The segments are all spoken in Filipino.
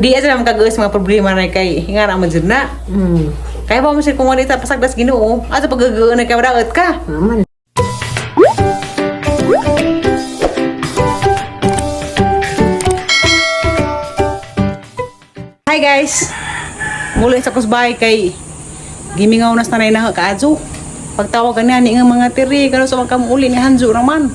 Di aja naman kagawas mga problema na kay nga na majerna. Kaya pa masih kung wanita pasagdas Ginoo, ato pagagaan na kay daot ka. Aman. Hi guys. Muli sa kusbay kay gimingaw nas tanay na kaadso. Pagtawag kanya ni nga mga tiri kano sa magkamuli ni Hanjo raman.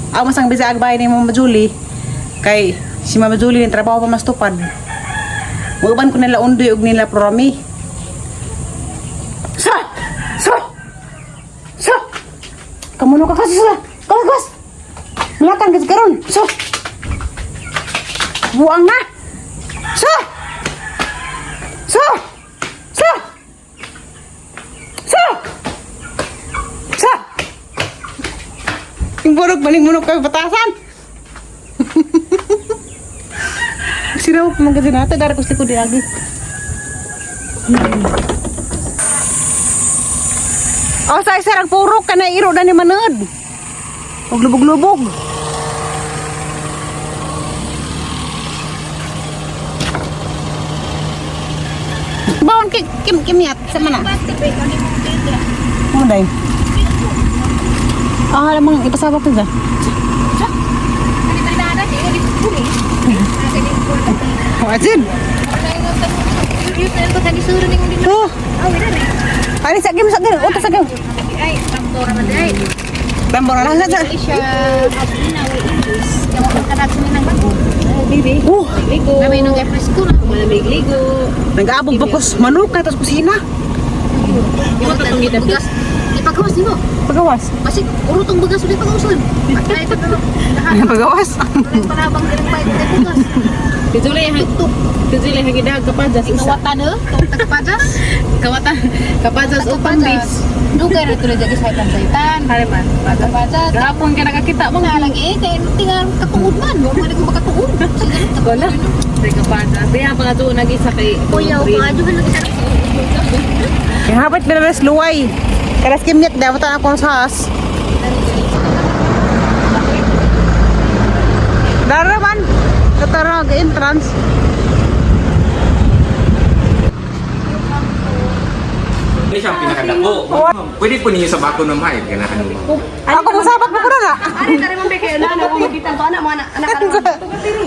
Ang masang bisag bay ni Mama Julie kay si Mama Julie ni trabaho pa mas tupad. Muban ko nila undoy og nila programi. Sa! Kamu no kakas sa. Kakas. Mulakan ka karon. So. Buang na. So. Yung burog maling-munok kami patasan. Siraw ko mga natin. Dari kusti ko di lagi. Oh, saya sarang purok ka na iro na ni manod. Huwag lubog-lubog. Bawang kimyat. Sa mana? Muday. Ah, alam ipasabak tu dah. Wajib. Oh. Ani sakit sakit. Oh, sakit. Tambor lang saja. Kami nung Efresco na ligo. Nag-aabog bakos manok na tas kusina. Ipagawas mo. Pagawas. Kasi urutong bagas ulit pagawasan. Ay, Pagawas. panabang galing pa ito bugas. Tujulay yang gidag kapajas Kawatan eh, kawatan kapajas upang bis. Duga na tuloy jadi saitan. Hariman. Kapajas. Gapon ka nakakita mo Mga lagi kaya tinggal katungod man. Huwag mo na kung makatuod. Wala. Sa kapajas. Kaya pa nga doon nag-isa kay Kuya, pangadyuhan lagi sa Yang hapit beres luway. Karas kimyat dapat ako sa has. Daraman. Katarag entrance. Ini siyang pinakadako. Pwede po ninyo sa bako ng mahal. Ganahan mo. Ako masabak mo na. Ari tari mo beke na ako magitan to anak mana anak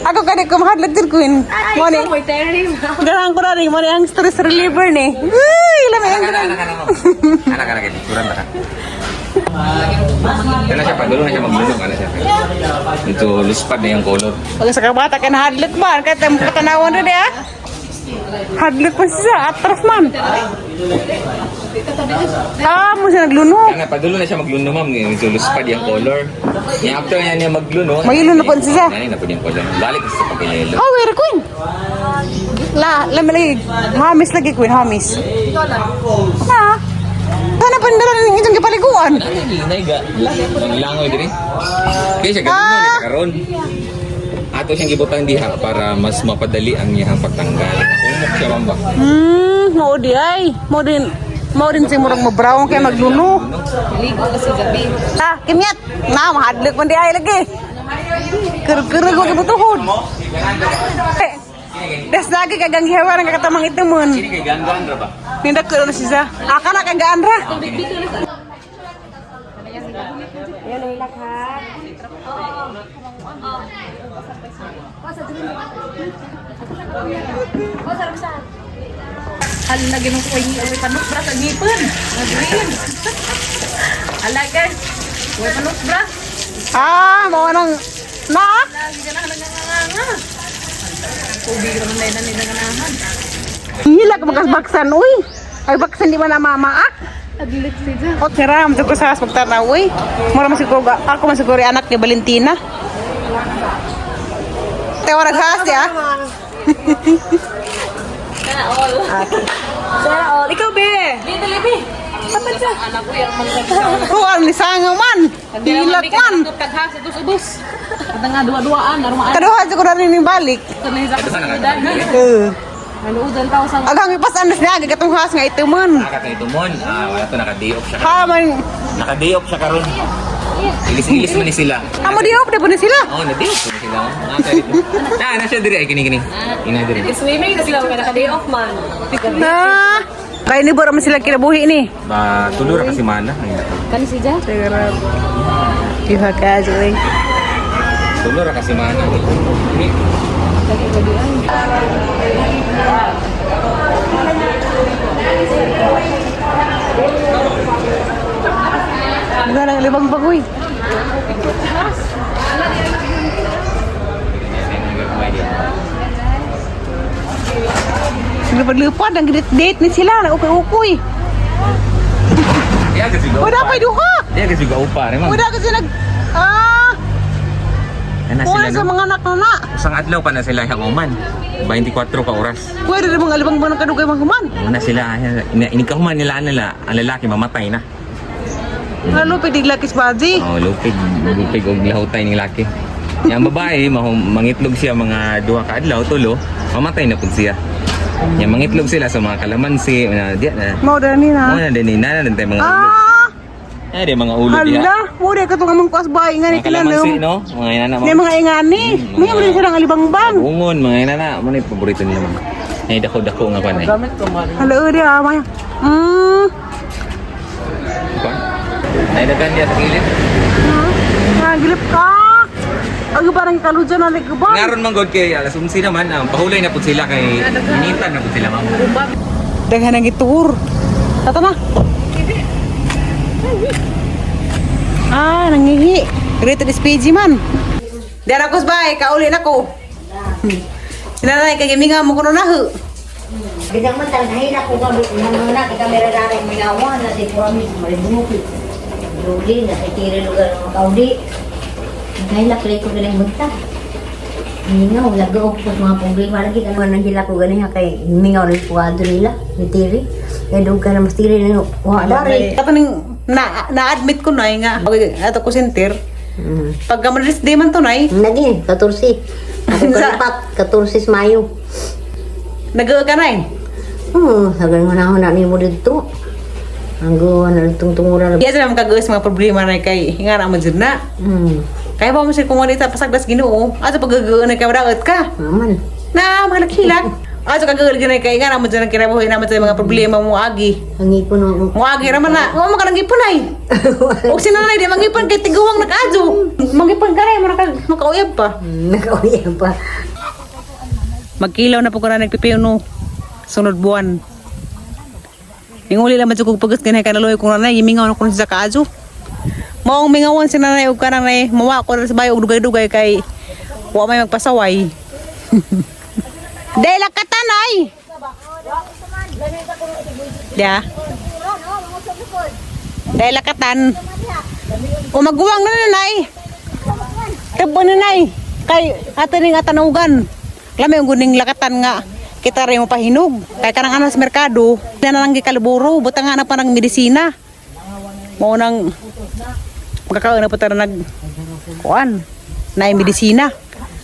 Ako kani kumahadlag dir queen. Mo ni. Moy teri. Garang ko rin mo ni ang stress reliever ni. Uy, lamay ang Anak-anak itu kurang tak. Karena siapa dulu na siya maglunok ana siya. Itu luspad na yung color. Pag sa kabata kan hadlag man kay tamo katanawan rin ah. Hadlag pa siya atras man. Ah, mo siya naglunok. Karena pa dulu na siya maglunok ma'am, itu luspad yung color. Yung after niya maglunok. Mayilo na po siya. Yan na po yung color. Balik sa pagkayelo. Oh, where queen? Lagi. Hamis lagi queen, hamis. Na. Sana pandala ng itong kapaliguan. Naiga. Langoy diri. Kaya siya ganun na karon. Ato siyang gibutang diha para mas mapadali ang iyang pagtanggal. Kumok siya mamba. Mau di ay. Mau din si murag mo-brown kaya magluno. Ligo kasi gabi. Ah, kimyat. Na, mahadlik man di ay lagi. Ker-ker ko gibutuhon. Das lagi kagang hewan ang kakatamang itemon. Ini kay ganggan ra ba? Nindak ko na siya. Aka na kang gaan ra. Yan ang lakat. Hal na ginong ko yung uwi panok bra sa ngipon. Nagrin. Ala guys. Uwi panok bra. Ah, mau nang na. Lagi ka na nanganganga. Tubig naman na yun nanganganahan. Hila ka baksan uy. Ay baksan di man na mama ah. Agilit siya. O tira, ko sa has pagtanaw uy. Mura masiguro ako masiguro anak ni Valentina. Tewa naghas ya. Sana all. Ikaw be. Dito libi. Saman siya. Anak ko yung mga Oh, ang lisangaw man. Hilak man. Taghas ito sa bus. At nga dua-duaan. Narumaan. Kaduha sa ko na rin yung balik. Sanay sa kasakidan. Ano udal tao sa Agang ipasan na siya, gagatong has nga ito man. Nakat na ito mon. Wala to naka-day off siya. Ha, man. Naka-day off siya karon. Ilis-ilis man ni sila. Amo di op, di po na sila. Oh, na-day off po ni sila. sila. Na siya diri ay kini. Ina diri. Swimming na sila kada day off man. Na. Kaya ni Bora man sila kinabuhi ni. Ba tulur kasi mana. Kan si Ja? Siguro. Iha ka Joy. Tulur kasi mana. Ini Ano nang libang bagoy? Lupad-lupad ang date ni sila na ukoy-ukoy. dia kasi go. Wala pa duha. Dia kasi go pa rin Wala kasi nag Ana Wala sila sa no. mga anak na. Usang adlaw pa na sila hanguman. 24 ka oras. Pwede rin mga alibang ba ng kadugay mga human. Una sila inikahuman nila ang lalaki mamatay na. Lalo pidiglakis baji. Oh, lupig og lahutay ning laki. Yang babae mangitlog siya mga duha ka adlaw tulo, mamatay na pud siya. Yang mangitlog sila sa mga kalamansi, diya na. Mau dah ni na. Oh, na din na tayo mga ulo. Di mga ulo diha. Hala, mo di katong among kuas bahay nga ni Mga kalamansi, kinanong. no? Mga inana Ni mga ingani. May mo silang alibang bang. Bungon, mga inana, mo na yung paborito nila mga. Ay dako-dako nga pa na. Hala uri amay. Ba? Ay dagan dia sa gilid. Gilip ka. Agi parang kalujan na ligban. Ngaron man god kay alas 11 naman, pahulay na pud sila kay initan na pud sila ma'am. Daghan ang gitur. Tato na. Nangihi. Rated SPG man. Diara ko bay, kauli na ko. Sinanay kay giminga mo kuno nahu. Bidang man talaga hina ko gabi na kita kamera na minawan na si Promis maribumuki. Duli na sa tire lugar ng kaudi. Dahil naklay ko galing bunta. Mingaw, lagaw ko sa mga problema lagi kan man nang ko ganing kay mingaw rin kuwadro nila, ni tire. Kaya doon ka na mas tire na wa dari. Tato ning na-admit ko na nga. Ato ko center. Pagka madris di man to nay. Nagi, 14. Ako kalipat, 14 Mayo. Nag-o ka nay. Sagal nga na ako na ni mo dito. Ang gawa na tungtunguran. Iya sila makagawas mga problema na kay hinga na mo na. Kaya ba mo siya kung wanita pasagdas Ginoo? Ato pag-gagawin na kay wadaot ka. Aman. Na malakilak. Ato kagagawin na kay hinga na mo dyan kinabuhi naman sa mga problema mo agi. Ang ipon mo. Mo agi naman na. O mo ka nang ipon ay. O sinanay di mangipon kay tiguwang nag-adyo. Mangipon ka na makauyab pa. Nakauya pa. Magkilaw na po ko na nagpipiuno. Sunod buwan. Inguli lang madsukog pagas ganay kanaloy kung nanay imingaw na kung sa kaadyo. Maong mingawan si nanay ug kanang nay mawa ko na sa bayo og dugay-dugay kay wa may magpasaway. Dela katanay. Ya. Dela katan. O maguwang na nanay. Tabo na nay. Kay ataning atanugan. Lami ang guning lakatan nga. Kita rin mo pahinog. Kaya kanang ano sa merkado, na lang gikaluburo, butang nga na pa ng medisina. Mo nang magkakaon na po tayo kuan na medisina.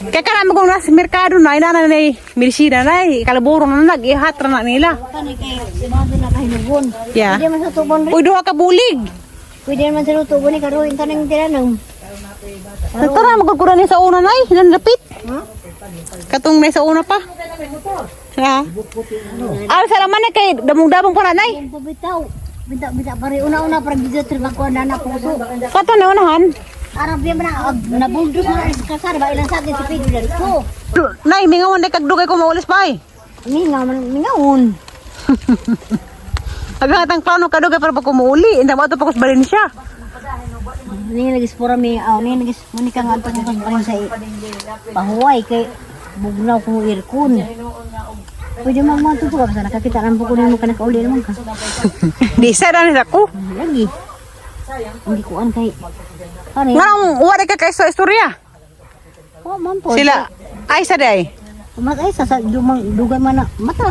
Kaya karami kong nasa merkado na, inana na medisina na, kaluburo na nag-ihatra na nila. Kani kay sinado na kahinugon. Yeah. Pwede man sa tubon rin. Uy, duha ka bulig. Pwede man sa tubon ni karoin tanang tiranong. Nagtara, magkagura niya sa una na nanlapit. Katong na sa una pa. Ha? Salaman na kay damong-damong pa na, Ang pabitaw. Bita pare una-una para dito ko na puso. Kato na unahan. Arab dia mana nabuldos na kasar ba ilang sakit si Pedro dari ko. Nay, mingawan na kagdugay ko maulis pa eh. Mingaon. Aghatang plano kadugay para pag kumuuli. Hindi mo ito pakus balin siya. Ni lagi spora mi ni lagi manika nga antong kan paling sa pahuway kay bugnaw ko irkon. Pwede mo man tutuwa sa nakakita lang po ko nimo kana kauli naman ka. Di sa na nila ko. Lagi. Hindi ko an kay. Ano? Ngarang wala ka kay sa istorya. Oh, man po. Sila ay sa day. Matay sa dumang dugay man na mata.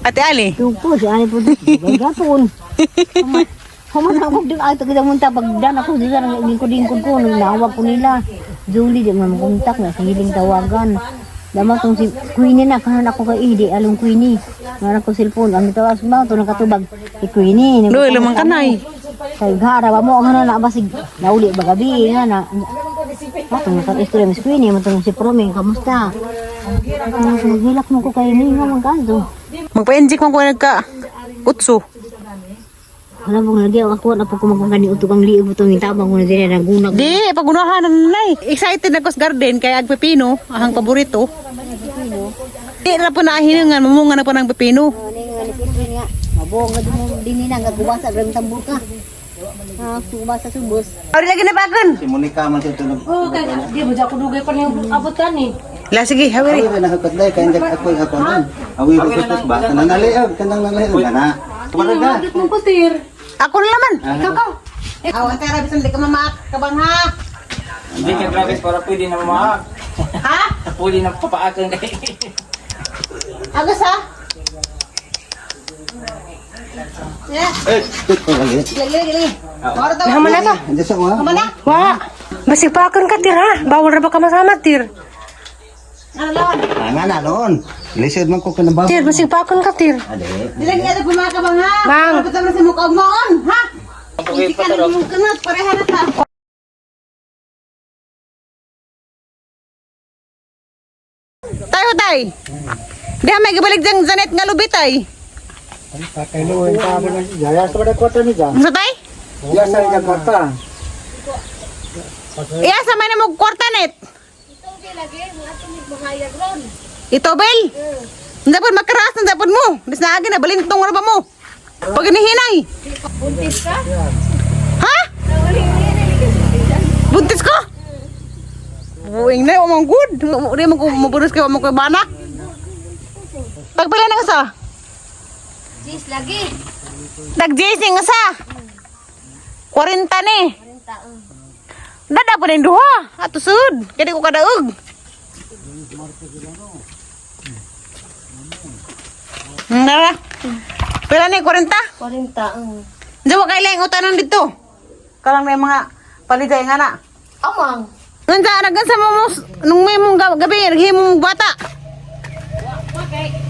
Ate Ali. Yung po, si ani po gapon. Human ako din ay taga munta pagdan ako dito nang lingkod ko nang nawag ko nila. Julie di man kontak na sa hiling tawagan. Dama tong si Queenie na kanan ako kay Idi along Queenie. Nara ko cellphone ang tawas ba to nakatubag. Si Queenie. Loy lamang kanay. Kay gara ba mo nga na basig nauli ba gabi nga na. Atong kan istorya mis Queenie mo si Proming kamusta? Hilak mo ko kay ni nga magkanto. Magpa-inject man ko nagka utso. Wala mo lagi ako na po kumagani utog ang liog utong itabang ko na dire nagunag. Di, pagunahan na nanay. Excited na ko sa garden kay ag pepino, ahang paborito. Di na po nahiningan, mamunga na po ng pepino. Mabong nga din na gagubasa gram tambol ka. Subasa subos. Ari lagi na pakan. Si Monica man siya tunog. Oh, kaya di mo ako dugay pa niyang abot ka ni. La sige, hawiri. Awi na nakakadlay kay injak ako ako nan. Awi ko kustos ba kanang naliog kanang naliog kana. Kumarada. Mong kutir. Ako na naman. Ikaw ka. Aw, antara bisan di ka mamaak kabang ha. Hindi ka grabe para pwede na mamaak. Ha? Pwede na papaakan kay. Agos ha? Ya, Eh, ito lagi. lagi. Ora taw. Naman na ka. Andi sa wa. Mana? Wa. Basig pa akon ka tir ha. Bawal ra ba ka masama tir? Ano lawan? Nga na noon. Lisod man ko kanang bawo. Tir basig pa akon ka tir. Ade. Dilang iya pumaka kabang ha. Bang. Kapit na sa mukha noon, ha? Hindi ka na mong kanat, pareha na ta. Tayo tay. Di may gibalik dyan zanet nga lubit ay. Kainuhin pa ako na siya. Yasa ba na kwarta ni siya? Sa tay? Yasa niya kwarta. Iya sa may na mo kwarta net. Ito bel. Hindi po makaras na dapat mo. Bis na agin na balintong ra ba mo? Pag hinihinay. Buntis ka? Ha? Buntis ko? Buing na, umang good. Di mo ko mabunos kayo, umang ko banak. Pagpila na ka sa? Sis lagi. Nag-jacing nga sa? 40 ni. Dada po na yung duha. Ato sud. Kaya ko kadaog. Nara. Pila ni 40? 40. Diyan mo kailang utanon dito. Kalang may mga paliday nga na. Amang. Nung naggansa mo nung may mong gabi, naghihimong bata. Okay.